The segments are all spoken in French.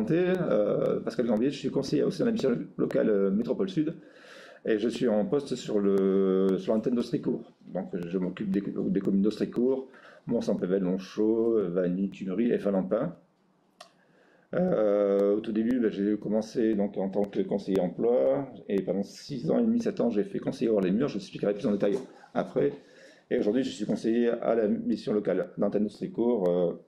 présenter, Pascal Gambier, je suis conseiller au sein de la mission locale Métropole Sud et je suis en poste sur l'antenne d'Austricourt. Donc je m'occupe des communes d'Austricourt, Mont-Saint-Pével, Longchaud, Vanny, Tunerie et Falampin. Au tout début, j'ai commencé donc, en tant que conseiller emploi et pendant 6 ans et demi, 7 ans, j'ai fait conseiller hors les murs. Je expliquerai plus en détail après. Et aujourd'hui, je suis conseiller à la mission locale d'antenne d'Austricourt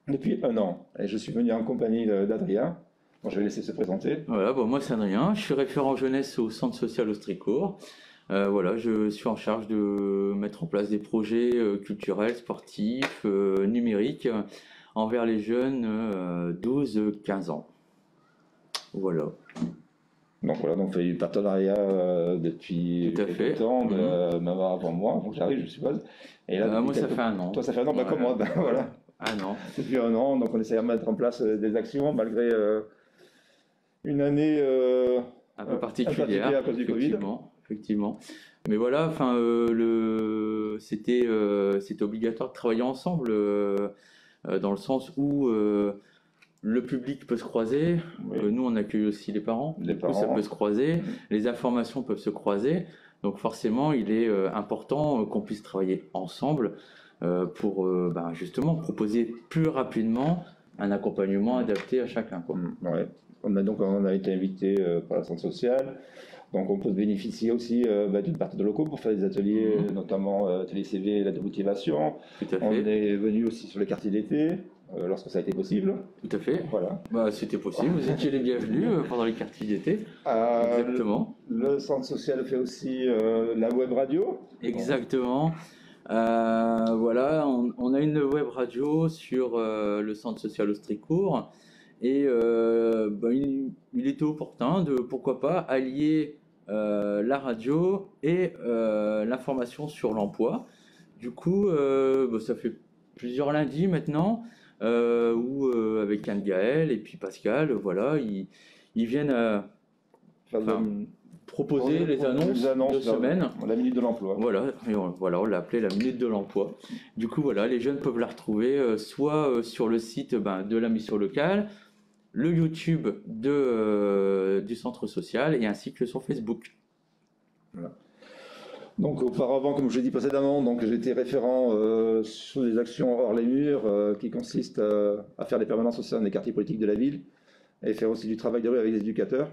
depuis 1 an. Et je suis venu en compagnie d'Adrien. Bon, je vais laisser se présenter. Voilà, bon, moi c'est Adrien, je suis référent jeunesse au centre social Austricourt. Voilà, je suis en charge de mettre en place des projets culturels, sportifs, numériques envers les jeunes 12-15 ans. Voilà. Donc voilà, donc on fait du partenariat depuis quelques temps, même avant moi, donc j'arrive, je suppose. Et là, moi ça fait 1 an. Toi ça fait 1 an, bah, comme moi, ben, voilà. 1 an. Depuis 1 an, donc on essaie de mettre en place des actions malgré une année un peu particulière à cause du Covid. Effectivement. Mais voilà, enfin, c'était obligatoire de travailler ensemble dans le sens où le public peut se croiser. Oui. Nous, on accueille aussi les parents. Ça peut se croiser. Les informations peuvent se croiser. Donc forcément, il est important qu'on puisse travailler ensemble pour justement proposer plus rapidement un accompagnement adapté à chacun, quoi. Ouais. On a été invité par la centre sociale, donc on peut bénéficier aussi d'une partie de locaux pour faire des ateliers, notamment télé-CV et la motivation. Tout à fait. On est venu aussi sur les quartiers d'été, lorsque ça a été possible. Tout à fait. Voilà. C'était possible, vous étiez les bienvenus pendant les quartiers d'été. Exactement. Le centre social fait aussi la web radio. Exactement. Voilà, on a une web radio sur le centre social Austricourt. Et il était opportun de, pourquoi pas, allier la radio et l'information sur l'emploi. Du coup, ça fait plusieurs lundis maintenant où avec Anne-Gaëlle et puis Pascal, voilà, ils viennent proposer les annonces de semaine. La minute de l'emploi. Voilà, on l'a appelé la minute de l'emploi. Du coup, voilà, les jeunes peuvent la retrouver soit sur le site de la mission locale, le YouTube du centre social et ainsi que sur Facebook. Voilà. Donc auparavant, comme je l'ai dit précédemment, j'étais référent sur les actions hors les murs qui consistent à faire des permanences au sein des quartiers politiques de la ville et faire aussi du travail de rue avec les éducateurs,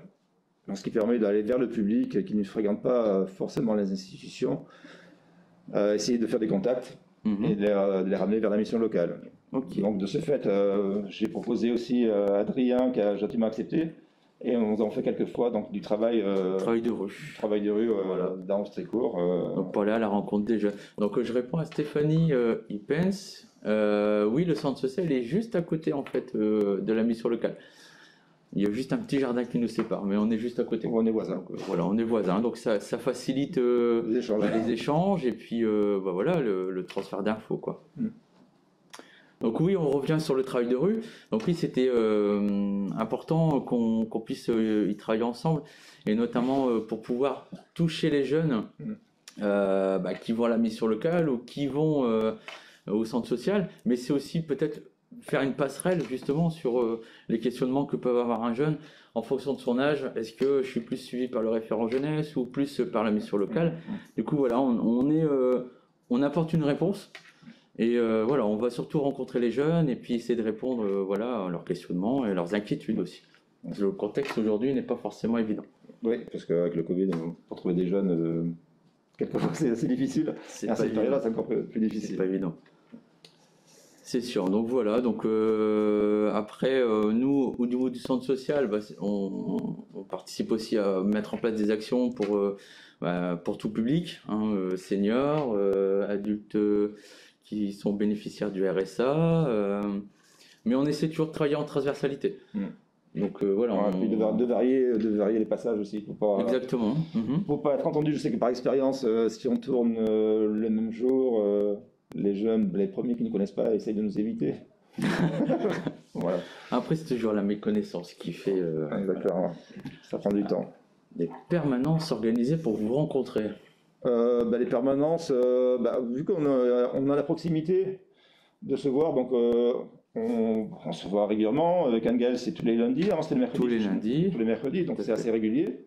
ce qui permet d'aller vers le public qui ne fréquente pas forcément les institutions, essayer de faire des contacts et de les ramener vers la mission locale. Okay. Donc de ce fait, j'ai proposé aussi à Adrien qui a gentiment accepté et on en fait quelques fois du travail de rue. Voilà, dans Austricourt. Donc pour aller à la rencontre des jeunes. Donc je réponds à Stéphanie Ipens. Oui, le centre social est juste à côté en fait de la mission locale. Il y a juste un petit jardin qui nous sépare, mais on est juste à côté. On est voisins. Donc, voilà, on est voisins, donc ça facilite les échanges et puis voilà, le transfert d'infos, quoi. Donc oui, on revient sur le travail de rue. Donc oui, c'était important qu'on puisse y travailler ensemble, et notamment pour pouvoir toucher les jeunes qui vont à la mission locale ou qui vont au centre social, mais c'est aussi peut-être faire une passerelle justement sur les questionnements que peut avoir un jeune en fonction de son âge. Est-ce que je suis plus suivi par le référent jeunesse ou plus par la mission locale? Du coup, voilà, on apporte une réponse. Et voilà, on va surtout rencontrer les jeunes et puis essayer de répondre à leurs questionnements et leurs inquiétudes aussi. Donc, le contexte aujourd'hui n'est pas forcément évident. Oui, parce qu'avec le Covid, pour trouver des jeunes, quelquefois c'est assez difficile. Et à cette période-là, c'est encore plus difficile. C'est pas évident. C'est sûr. Donc voilà. Donc après, nous, au niveau du centre social, on participe aussi à mettre en place des actions pour tout public, seniors, adultes qui sont bénéficiaires du RSA, mais on essaie toujours de travailler en transversalité. Donc voilà. Puis de varier les passages aussi. Exactement. Pour pas être entendu, je sais que par expérience, si on tourne le même jour, les jeunes, les premiers qui ne connaissent pas, essayent de nous éviter. Voilà. Après, c'est toujours la méconnaissance qui fait. Exactement. Ça prend du temps. Des permanences organisées pour vous rencontrer. Les permanences, vu qu'on a la proximité de se voir, donc On se voit régulièrement. Avec Angel, c'est tous les lundis. Avant, c'était le mercredi. Tous les lundis. Tous les mercredis, donc c'est assez régulier.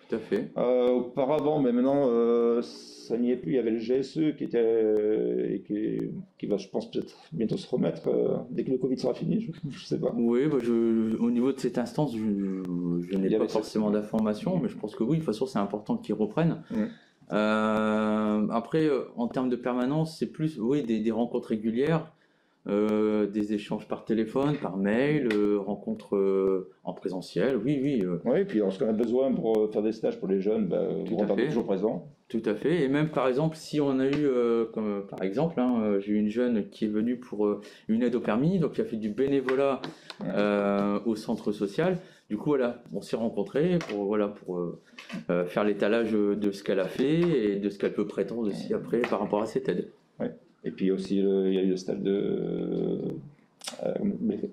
Tout à fait. Auparavant, mais maintenant, ça n'y est plus. Il y avait le GSE qui était qui va, je pense, peut-être bientôt se remettre dès que le Covid sera fini. Je ne sais pas. Oui, bah au niveau de cette instance, je n'ai pas forcément d'informations, mais je pense que oui, de toute façon, c'est important qu'ils reprennent. Après, en termes de permanence, c'est plus oui, des rencontres régulières, des échanges par téléphone, par mail, rencontres en présentiel, oui, oui. Oui, et puis lorsqu'on a besoin pour faire des stages pour les jeunes, on est toujours présent. Tout à fait. Et même par exemple, si on a eu, comme par exemple, j'ai eu une jeune qui est venue pour une aide au permis, donc qui a fait du bénévolat au centre social. Du coup, voilà, on s'est rencontrés pour faire l'étalage de ce qu'elle a fait et de ce qu'elle peut prétendre aussi après par rapport à cette aide. Ouais. Et puis aussi, il y a eu le stage de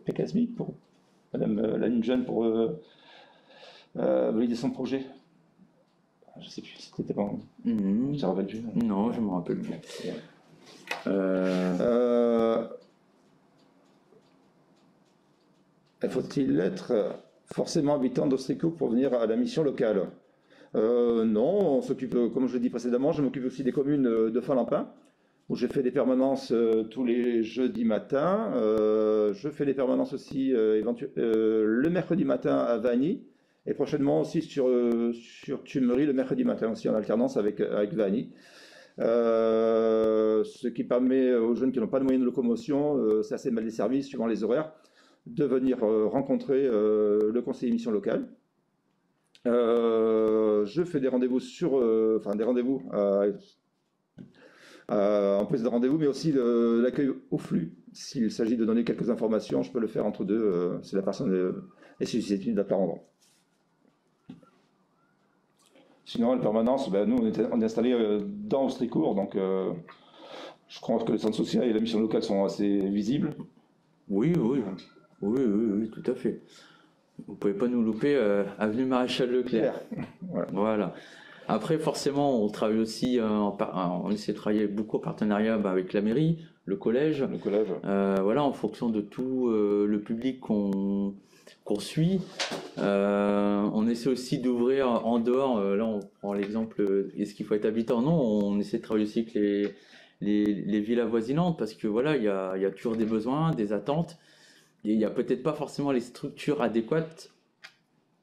Pécasmi pour Madame une jeune pour valider son projet. Je sais plus, c'était pas. Ça rappelle plus. Non, je me rappelle plus. Faut-il être forcément habitant d'Austricourt pour venir à la mission locale? Non, on s'occupe, comme je l'ai dit précédemment, je m'occupe aussi des communes de Finlampin, où j'ai fait des permanences tous les jeudis matins. Je fais des permanences aussi le mercredi matin à Vagny, et prochainement aussi sur Tumery le mercredi matin, aussi en alternance avec Vagny. Ce qui permet aux jeunes qui n'ont pas de moyens de locomotion, c'est assez mal desservi suivant les horaires, de venir rencontrer le conseiller mission locale. Je fais des rendez-vous en prise de rendez-vous, mais aussi l'accueil au flux. S'il s'agit de donner quelques informations, je peux le faire entre deux, si la personne est susceptible d'apprendre. Sinon, la permanence, nous, on est installé dans Austricourt, donc je crois que le centre social et la mission locale sont assez visibles. Oui, tout à fait. Vous ne pouvez pas nous louper, avenue Maréchal Leclerc. Voilà. Après, forcément, on travaille aussi, on essaie de travailler beaucoup en partenariat avec la mairie, le collège. Voilà, en fonction de tout le public qu'on suit. On essaie aussi d'ouvrir en dehors, là on prend l'exemple, est-ce qu'il faut être habitant? Non, on essaie de travailler aussi avec les villes avoisinantes, parce que voilà, il y a toujours des besoins, des attentes, et il n'y a peut-être pas forcément les structures adéquates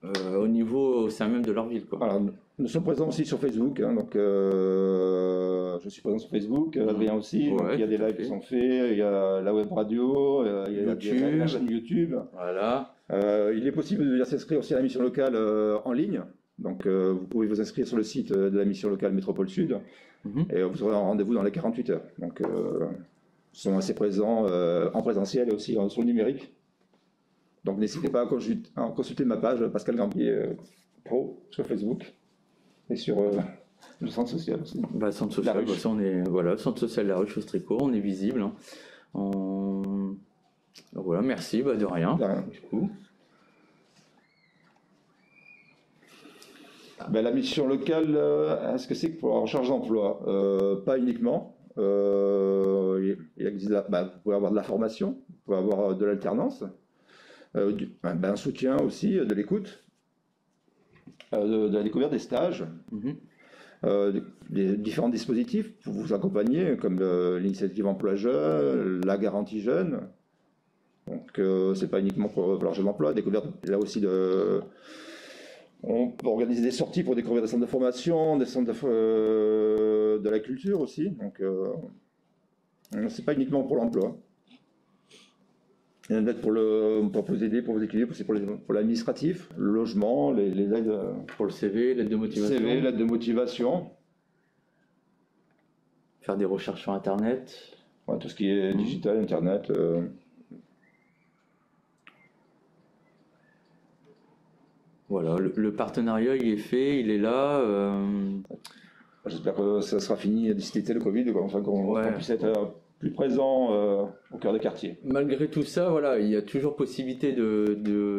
au sein même de leur ville, quoi. Alors, nous sommes présents aussi sur Facebook, donc je suis présent sur Facebook, Adrien aussi, donc il y a des lives qui sont faits, il y a la web radio, il y a la chaîne YouTube. Voilà. Il est possible de venir s'inscrire aussi à la mission locale en ligne, donc vous pouvez vous inscrire sur le site de la mission locale Métropole Sud, et vous aurez un rendez-vous dans les 48 heures. Donc nous sommes assez présents en présentiel et aussi sur le numérique. Donc n'hésitez pas à consulter ma page Pascal Gambier Pro sur Facebook et sur le centre social aussi. Centre social, centre social La Ruche Austricourt, on est visible. Voilà, merci, de rien. Du coup. La mission locale, est-ce que c'est pour la recherche d'emploi? Pas uniquement. Il existe, vous pouvez avoir de la formation, vous pouvez avoir de l'alternance. Un soutien aussi, de l'écoute, de la découverte des stages, des différents dispositifs pour vous accompagner, comme l'initiative emploi jeune, la garantie jeune. Donc c'est pas uniquement pour la recherche d'emploi, découverte là aussi on peut organiser des sorties pour découvrir des centres de formation, des centres de la culture aussi. Donc c'est pas uniquement pour l'emploi. Il y en a pour vous aider, pour vous équilibrer, c'est pour l'administratif, le logement, les aides. Pour le CV, l'aide de motivation. L'aide de motivation. Faire des recherches sur Internet. Ouais, tout ce qui est digital, Internet. Voilà, le partenariat il est fait, il est là. J'espère que ça sera fini d'ici l'été, le Covid, qu'on puisse être plus présent au cœur des quartiers. Malgré tout ça, voilà, il y a toujours possibilité de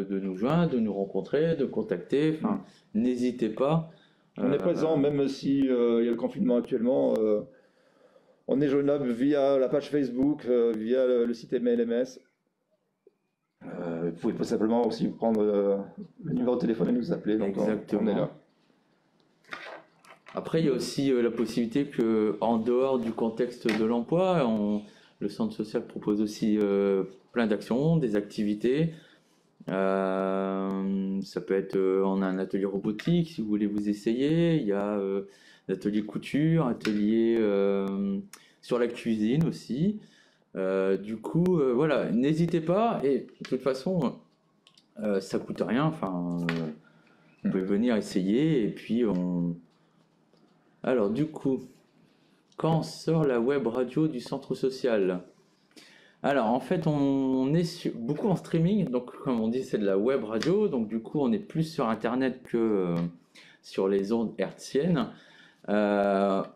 nous joindre, de nous rencontrer, de contacter. Enfin, n'hésitez pas. On est présent, même si il y a le confinement actuellement. On est joignable via la page Facebook, via le site MLMS. Vous pouvez pas simplement aussi prendre le numéro de téléphone et nous appeler, donc Exactement. on est là. Après, il y a aussi la possibilité que, en dehors du contexte de l'emploi, le centre social propose aussi plein d'actions, des activités. Ça peut être, on a un atelier robotique si vous voulez vous essayer. Il y a l'atelier couture, atelier sur la cuisine aussi. Du coup, voilà, n'hésitez pas. Et de toute façon, ça coûte rien. Enfin, vous pouvez venir essayer et puis on. Alors, du coup, quand sort la web radio du centre social? Alors, en fait, on est beaucoup en streaming, donc comme on dit, c'est de la web radio, donc du coup, on est plus sur Internet que sur les ondes hertziennes. Alors,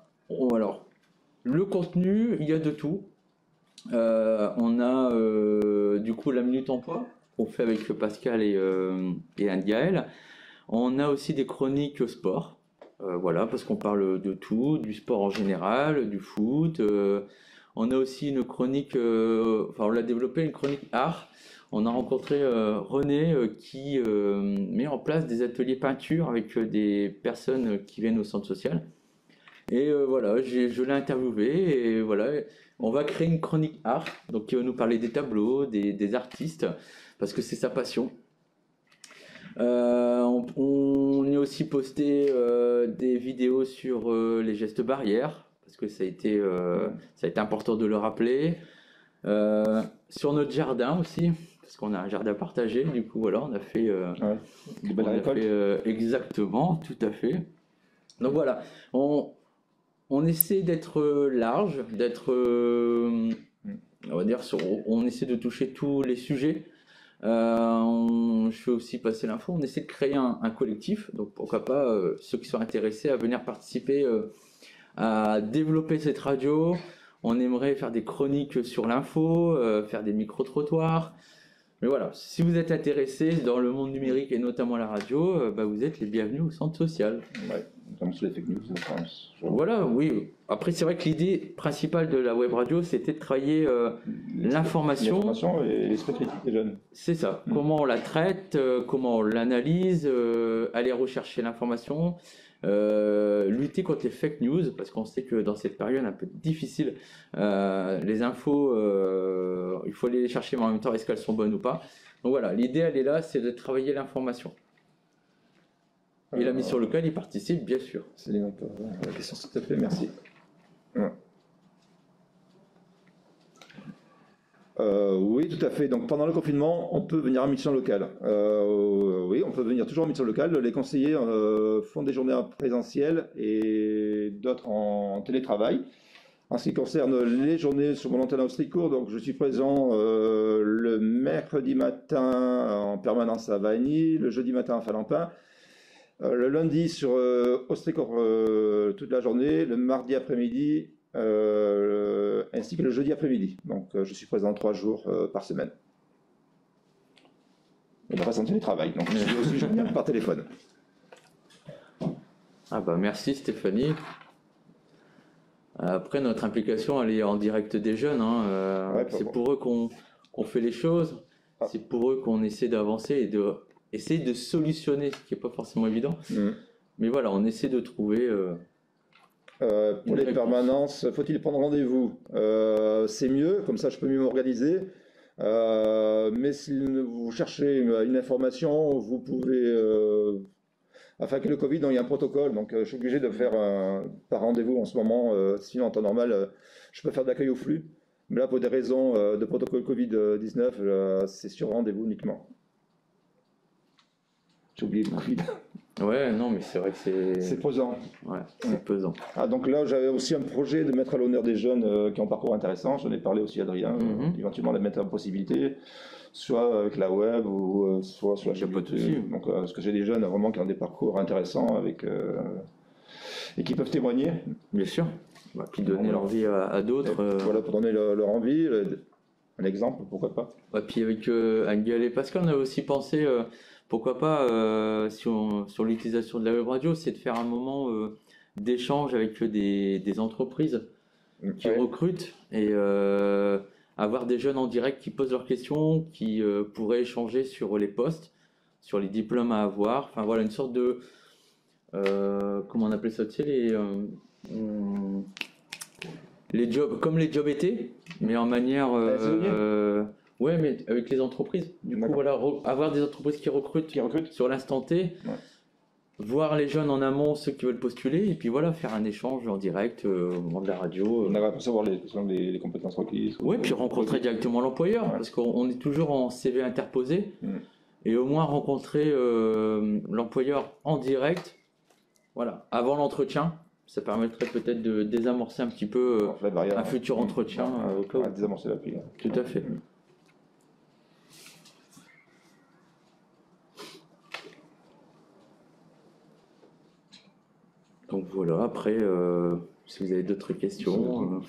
le contenu, il y a de tout. On a du coup la Minute Emploi, qu'on fait avec Pascal et Anne-Gaëlle. On a aussi des chroniques sport. Voilà, parce qu'on parle de tout, du sport en général, du foot. On a aussi une chronique, on l'a développé, une chronique art. On a rencontré René qui met en place des ateliers peinture avec des personnes qui viennent au centre social. Et voilà, je l'ai interviewé et voilà, on va créer une chronique art, donc qui va nous parler des tableaux, des artistes, parce que c'est sa passion. On y a aussi posté des vidéos sur les gestes barrières, parce que ça a été important de le rappeler. Sur notre jardin aussi, parce qu'on a un jardin partagé, du coup voilà, on a fait, des belles récoltes. Exactement, tout à fait. Donc voilà, on essaie d'être large, on va dire, on essaie de toucher tous les sujets. Je fais aussi passer l'info, on essaie de créer un collectif, donc pourquoi pas ceux qui sont intéressés à venir participer à développer cette radio. On aimerait faire des chroniques sur l'info, faire des micro-trottoirs. Mais voilà, si vous êtes intéressé dans le monde numérique et notamment la radio, vous êtes les bienvenus au centre social. Ouais, comme sur les fake news, je pense. Voilà, oui. Après, c'est vrai que l'idée principale de la web radio, c'était de travailler l'information et l'esprit critique des jeunes. C'est ça. Comment on la traite, comment on l'analyse, aller rechercher l'information, lutter contre les fake news, parce qu'on sait que dans cette période un peu difficile, les infos, il faut aller les chercher, mais en même temps, est-ce qu'elles sont bonnes ou pas? Donc voilà, l'idée, elle est là, c'est de travailler l'information. Et la mission locale y participe, bien sûr. C'est la question, s'il te plaît, merci. Oui, tout à fait. Donc pendant le confinement, on peut venir en mission locale. Oui, on peut venir toujours en mission locale. Les conseillers font des journées en présentiel et d'autres en télétravail. En ce qui concerne les journées sur mon antenne à Austricourt, donc je suis présent le mercredi matin en permanence à Vagny, le jeudi matin à Falampin, le lundi sur Austricourt toute la journée, le mardi après-midi, ainsi que le jeudi après-midi. Donc je suis présent 3 jours par semaine. Et le reste en télétravail, donc je suis aussi joignable par téléphone. Ah bah merci Stéphanie. Après notre implication elle est en direct des jeunes, hein. C'est pour eux qu'on fait les choses, c'est pour eux qu'on essaie d'avancer et essayer de solutionner, ce qui n'est pas forcément évident. Mais voilà, on essaie de trouver... pour les permanences, faut-il prendre rendez-vous? C'est mieux, comme ça je peux mieux m'organiser. Mais si vous cherchez une information, vous pouvez... Enfin, avec le Covid, il y a un protocole, donc je suis obligé de faire par rendez-vous en ce moment. Sinon, en temps normal, je peux faire de l'accueil au flux. Mais là, pour des raisons de protocole Covid-19, c'est sur rendez-vous uniquement. J'ai oublié le Covid. Ouais, non, mais c'est vrai que c'est pesant. Ouais, c'est pesant. Ah, donc là, j'avais aussi un projet de mettre à l'honneur des jeunes qui ont un parcours intéressant. J'en ai parlé aussi à Adrien, éventuellement les mettre en possibilité, soit avec la web ou soit sur la chaîne YouTube. Donc, parce que j'ai des jeunes vraiment qui ont des parcours intéressants et qui peuvent témoigner. Bien sûr. Puis donner leur vie à d'autres. Voilà, pour donner leur envie, un exemple, pourquoi pas. Puis avec Anne-Gaëlle et Pascal, on a aussi pensé... pourquoi pas, sur l'utilisation de la web radio, c'est de faire un moment d'échange avec des entreprises qui recrutent et avoir des jeunes en direct qui posent leurs questions, qui pourraient échanger sur les postes, sur les diplômes à avoir. Enfin voilà, une sorte de... comment on appelle ça, tu sais, les jobs, comme les jobs étaient, mais en manière... ouais, mais avec les entreprises. Du coup, voilà, avoir des entreprises qui recrutent sur l'instant T, voir les jeunes en amont, ceux qui veulent postuler, et puis voilà, faire un échange en direct au moment de la radio. On va pas savoir les compétences requises. Oui, puis rencontrer directement l'employeur, parce qu'on est toujours en CV interposé, et au moins rencontrer l'employeur en direct, voilà, avant l'entretien. Ça permettrait peut-être de désamorcer un petit peu un futur entretien. Désamorcer la pile. Tout à fait. Donc voilà, après, si vous avez d'autres questions...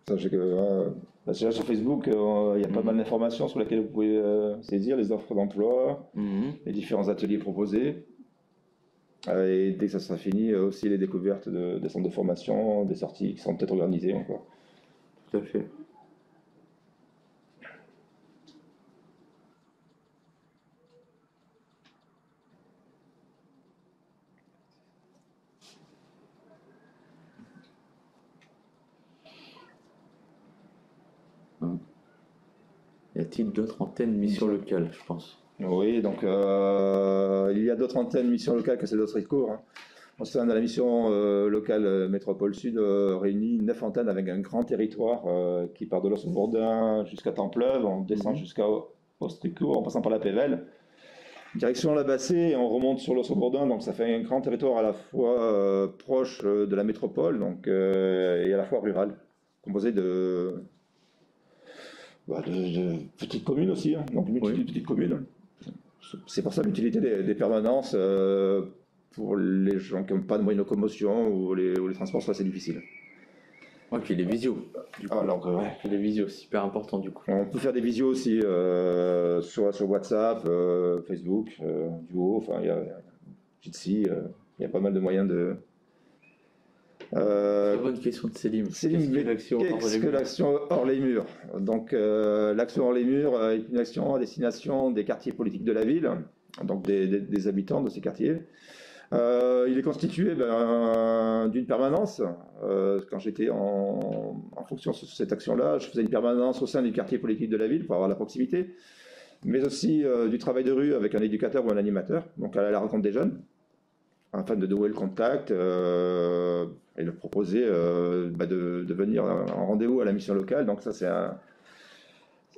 Sachez que sur Facebook, il y a pas mal d'informations sur lesquelles vous pouvez saisir les offres d'emploi, les différents ateliers proposés. Et dès que ça sera fini, aussi les découvertes des centres de formation, des sorties qui seront peut-être organisées encore. Tout à fait. Y a-t-il d'autres antennes mission locale, je pense? Oui, donc il y a d'autres antennes mission locale que celles d'autres cours. On se fait la mission locale Métropole Sud réunit 9 antennes avec un grand territoire qui part de l'Os-Bourdin jusqu'à Templeuve, on descend jusqu'à Ostricourt en passant par la Pévèle. Direction la Bassée, et on remonte sur l'Os-Bourdin, donc ça fait un grand territoire à la fois proche de la métropole donc, et à la fois rural, composé de petites communes aussi, donc une multitude de petites communes. C'est pour ça l'utilité des permanences pour les gens qui n'ont pas de moyens de locomotion ou les transports sont assez difficiles. Ouais, puis les visios. Les visios, c'est super important du coup. On peut faire des visios aussi sur WhatsApp, Facebook, Duo, enfin il y a Jitsi, il y a pas mal de moyens de... Très bonne question de Célim. Qu'est-ce que l'action hors les murs? Donc l'action hors les murs est une action à destination des quartiers politiques de la ville, donc des habitants de ces quartiers. Il est constitué d'une permanence. Quand j'étais en fonction sur cette action-là, je faisais une permanence au sein du quartier politique de la ville pour avoir la proximité, mais aussi du travail de rue avec un éducateur ou un animateur, donc à la rencontre des jeunes, afin de nouer le contact et de proposer de venir en rendez-vous à la mission locale. Donc ça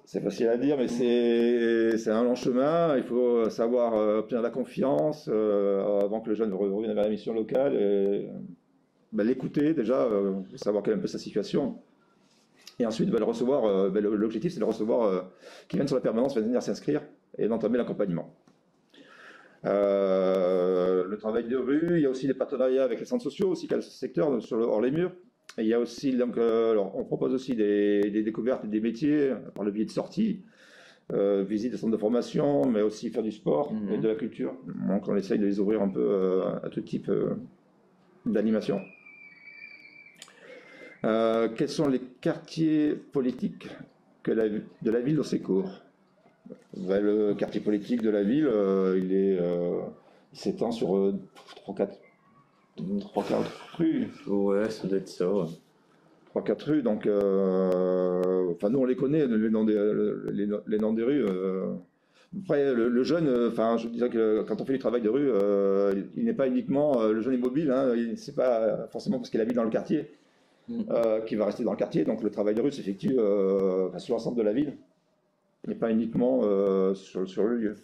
c'est facile à dire, mais c'est un long chemin. Il faut savoir obtenir la confiance avant que le jeune revienne vers la mission locale, et l'écouter déjà, savoir quelle est un peu sa situation. Et ensuite, le recevoir. L'objectif, c'est de le recevoir, qu'il vienne sur la permanence, venir s'inscrire et d'entamer l'accompagnement. Le travail de rue, il y a aussi des partenariats avec les centres sociaux, aussi quel secteur sur hors les murs. Et il y a aussi, donc, alors, on propose aussi des découvertes et des métiers par le biais de sorties, visite des centres de formation, mais aussi faire du sport et de la culture. Donc on essaye de les ouvrir un peu à tout type d'animation. Quels sont les quartiers politiques de la ville d'Haussécourt? Le quartier politique de la ville, il s'étend sur 3-4 rues. Ouais, ça doit être ça. Ouais. 3-4 rues, donc nous on les connaît, les noms des rues. Après, le jeune, je disais que quand on fait du travail de rue, il n'est pas uniquement le jeune immobile, c'est pas forcément parce qu'il habite dans le quartier qu'il va rester dans le quartier. Donc le travail de rue s'effectue sur l'ensemble de la ville. Il n'est pas uniquement sur le lieu.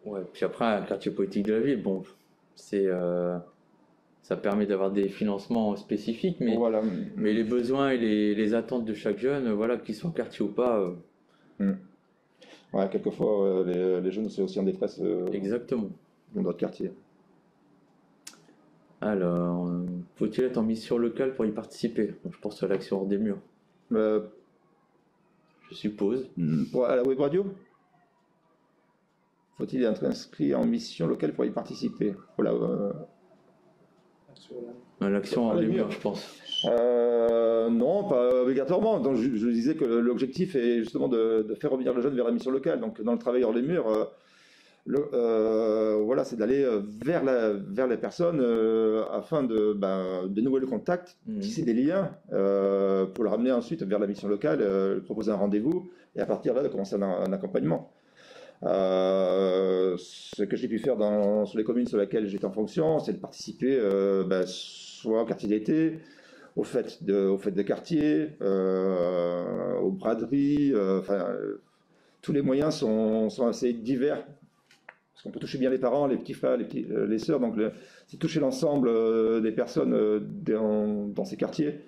Ouais, puis après, un quartier politique de la ville, bon, ça permet d'avoir des financements spécifiques, mais, voilà. Mais les besoins et les attentes de chaque jeune, voilà, qu'ils soient quartier ou pas. Ouais, quelquefois, les jeunes, c'est aussi en détresse. Exactement. Dans d'autres quartiers. Alors, faut-il être en mission locale pour y participer? Je pense à l'action hors des murs. Je suppose. À la web radio? Faut-il être inscrit en mission locale pour y participer? Voilà. L'action hors les murs, je pense. Non, pas obligatoirement. Donc, je disais que l'objectif est justement de faire revenir le jeune vers la mission locale. Donc dans le travail hors les murs, voilà, c'est d'aller vers les personnes afin de nouer le contact, tisser des liens pour le ramener ensuite vers la mission locale, lui proposer un rendez-vous et à partir de là de commencer un accompagnement. Ce que j'ai pu faire sur les communes sur lesquelles j'étais en fonction, c'est de participer soit au quartier d'été, aux fêtes de quartier, aux braderies, tous les moyens sont assez divers. Parce qu'on peut toucher bien les parents, les petits frères, les sœurs, donc c'est toucher l'ensemble des personnes dans ces quartiers.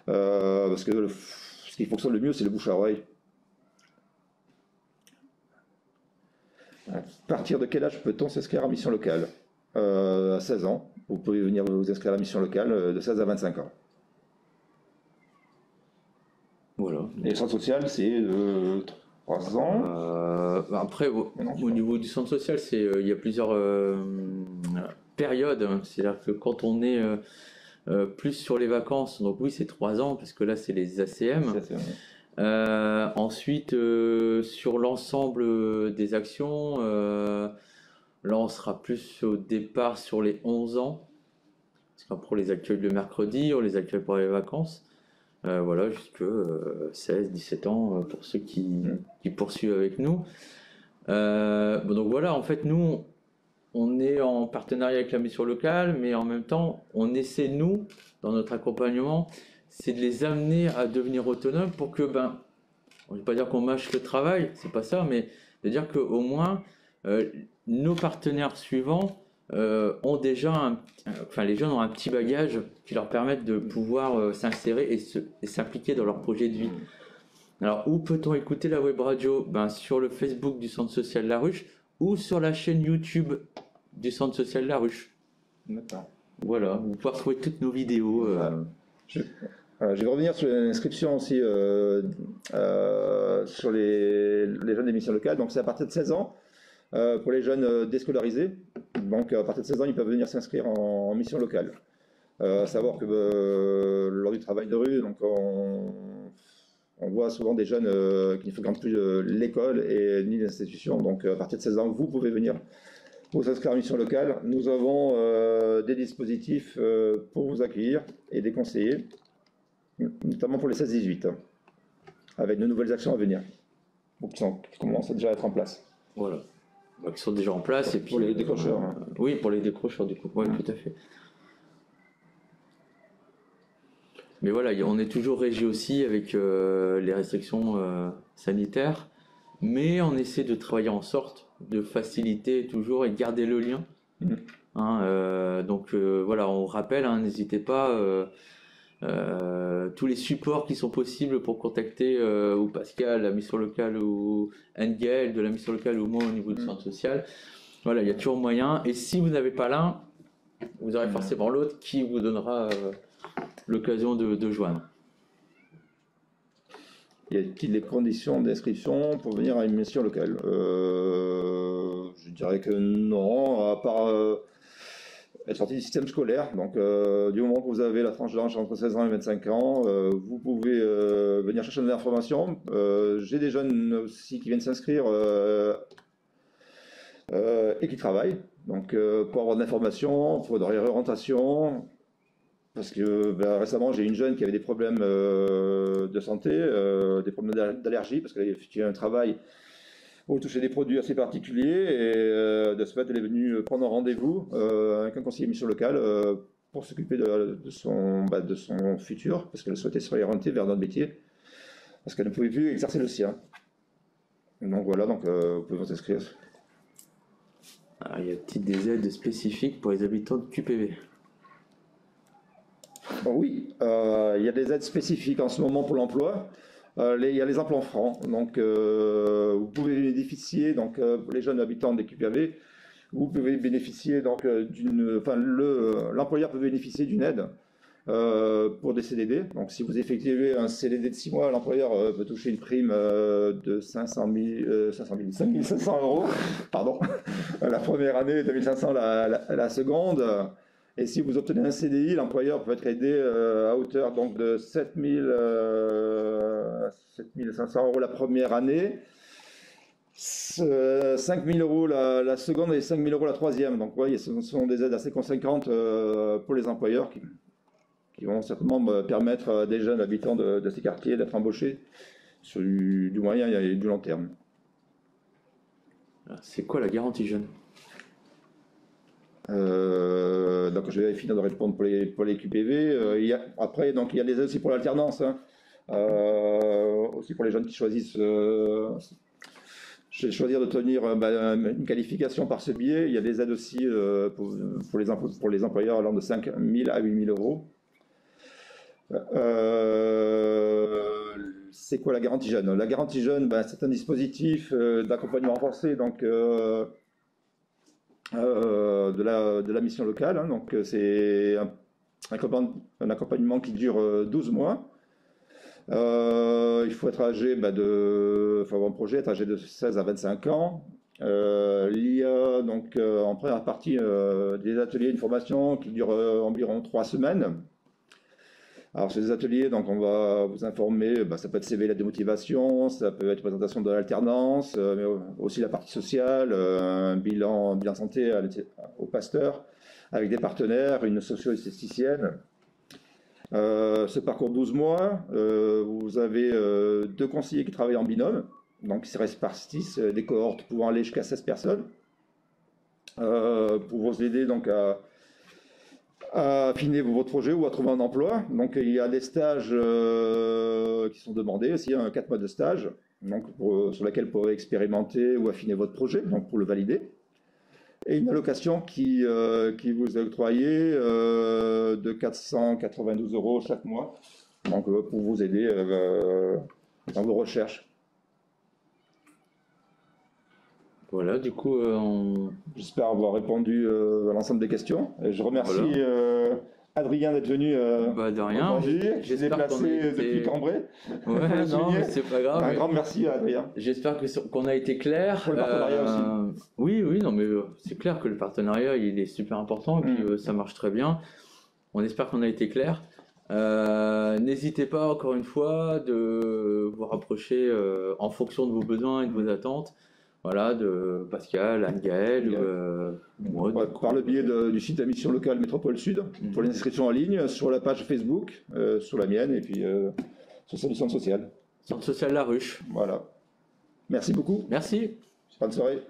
Parce que ce qui fonctionne le mieux, c'est le bouche à oreille. À partir de quel âge peut-on s'inscrire à mission locale? À 16 ans. Vous pouvez venir vous inscrire à la mission locale de 16 à 25 ans. Voilà. Et le centre social, c'est de 3 ans. Après, au niveau du centre social, il y a plusieurs périodes. C'est-à-dire que quand on est plus sur les vacances, donc oui, c'est 3 ans, parce que là, c'est les ACM. Ensuite, sur l'ensemble des actions, là, on sera plus au départ sur les 11 ans. Parce qu'après, on les accueille le mercredi, on les accueille pour les vacances. Voilà, jusque 16, 17 ans pour ceux qui poursuivent avec nous. Donc voilà, en fait, nous, on est en partenariat avec la mission locale, mais en même temps, on essaie, nous, dans notre accompagnement, c'est de les amener à devenir autonomes pour que, on ne veut pas dire qu'on mâche le travail, c'est pas ça, mais de dire qu'au moins, nos partenaires suivants ont déjà les jeunes ont un petit bagage qui leur permettent de pouvoir s'insérer et s'impliquer dans leur projet de vie. Alors, où peut-on écouter la web radio? Sur le Facebook du Centre Social La Ruche ou sur la chaîne YouTube du Centre Social La Ruche. D'accord. Voilà, vous pouvez retrouver toutes nos vidéos. Je vais revenir sur l'inscription aussi sur les jeunes des missions locales. Donc, c'est à partir de 16 ans. Pour les jeunes déscolarisés, donc à partir de 16 ans, ils peuvent venir s'inscrire en mission locale. Savoir que lors du travail de rue, donc on voit souvent des jeunes qui ne fréquentent plus l'école et ni l'institution. Donc à partir de 16 ans, vous pouvez venir vous inscrire en mission locale. Nous avons des dispositifs pour vous accueillir et des conseillers, notamment pour les 16-18, avec de nouvelles actions à venir, qui commencent déjà à être en place. Voilà. Qui sont déjà en place. Et puis, pour les décrocheurs. Oui, pour les décrocheurs du coup. Oui, tout à fait. Mais voilà, on est toujours régi aussi avec les restrictions sanitaires, mais on essaie de travailler en sorte de faciliter toujours et de garder le lien. Donc voilà, on rappelle, n'hésitez pas. Tous les supports qui sont possibles pour contacter ou Pascal, la mission locale, ou Engel de la mission locale, ou moi au niveau du centre social. Voilà, il y a toujours moyen. Et si vous n'avez pas l'un, vous aurez forcément l'autre qui vous donnera l'occasion de joindre. Y a-t-il des conditions d'inscription pour venir à une mission locale? Je dirais que non, à part être sorti du système scolaire. Donc, du moment que vous avez la tranche d'âge entre 16 ans et 25 ans, vous pouvez venir chercher des informations. J'ai des jeunes aussi qui viennent s'inscrire et qui travaillent. Donc, pour avoir de l'information, pour de réorientation. Parce que récemment, j'ai une jeune qui avait des problèmes de santé, des problèmes d'allergie, parce qu'elle effectuait un travail où toucher des produits assez particuliers, et de ce fait, elle est venue prendre un rendez-vous avec un conseiller mission locale pour s'occuper de son futur, parce qu'elle souhaitait se réorienter vers notre métier, parce qu'elle ne pouvait plus exercer le sien. Donc voilà, vous pouvez vous inscrire. Alors, il y a des aides spécifiques pour les habitants de QPV. Bon, oui, il y a des aides spécifiques en ce moment pour l'emploi. Il y a les emplois francs, donc vous pouvez bénéficier, donc pour les jeunes habitants des QPV, vous pouvez bénéficier donc l'employeur peut bénéficier d'une aide pour des CDD. Donc si vous effectuez un CDD de 6 mois, l'employeur peut toucher une prime de 500 500 euros, pardon, la première année, 2500 la seconde. Et si vous obtenez un CDI, l'employeur peut être aidé à hauteur donc, de 7 500 € la première année, 5 000 € la seconde et 5 000 € la troisième. Donc, vous voyez, ce sont des aides assez conséquentes pour les employeurs qui vont certainement permettre à des jeunes habitants de ces quartiers d'être embauchés sur du moyen et du long terme. C'est quoi la garantie jeune? Donc je vais finir de répondre pour les QPV. Après, donc, il y a des aides aussi pour l'alternance, hein. Aussi pour les jeunes qui choisissent choisir de tenir une qualification par ce biais. Il y a des aides aussi pour les employeurs allant de 5 000 à 8 000 €. C'est quoi la garantie jeune? La garantie jeune, c'est un dispositif d'accompagnement renforcé donc, de la mission locale. Hein. Donc c'est un accompagnement qui dure 12 mois. Il faut être âgé avoir un projet, être âgé de 16 à 25 ans. Il y a donc en première partie des ateliers, une formation qui dure environ 3 semaines. Alors, sur les ateliers, donc, on va vous informer, ça peut être CV, lettre de motivation, ça peut être présentation de l'alternance, mais aussi la partie sociale, un bilan santé au pasteur, avec des partenaires, une socio-esthéticienne. Ce parcours 12 mois, vous avez 2 conseillers qui travaillent en binôme, donc qui se répartissent des cohortes pouvant aller jusqu'à 16 personnes, pour vous aider donc à affiner votre projet ou à trouver un emploi. Donc il y a des stages qui sont demandés aussi, 4 mois de stage, donc sur lesquels vous pourrez expérimenter ou affiner votre projet, donc pour le valider. Et une allocation qui vous est octroyée de 492 € chaque mois, donc pour vous aider dans vos recherches. Voilà, du coup, j'espère avoir répondu à l'ensemble des questions. Et je remercie Adrien d'être venu. De rien. J'espère depuis Cambrai. Ouais, non, mais c'est pas grave. Un grand merci à Adrien. J'espère qu'on a été clair. Pour le partenariat aussi. Oui, non, mais c'est clair que le partenariat, il est super important et puis ça marche très bien. On espère qu'on a été clair. N'hésitez pas, encore une fois, de vous rapprocher en fonction de vos besoins et de vos attentes. Voilà, de Pascal, Anne-Gaëlle, moi. Par le biais du site de la mission locale Métropole Sud, pour les inscriptions en ligne, sur la page Facebook, sur la mienne, et puis sur le centre social. Centre social La Ruche. Voilà. Merci beaucoup. Merci. Bonne soirée.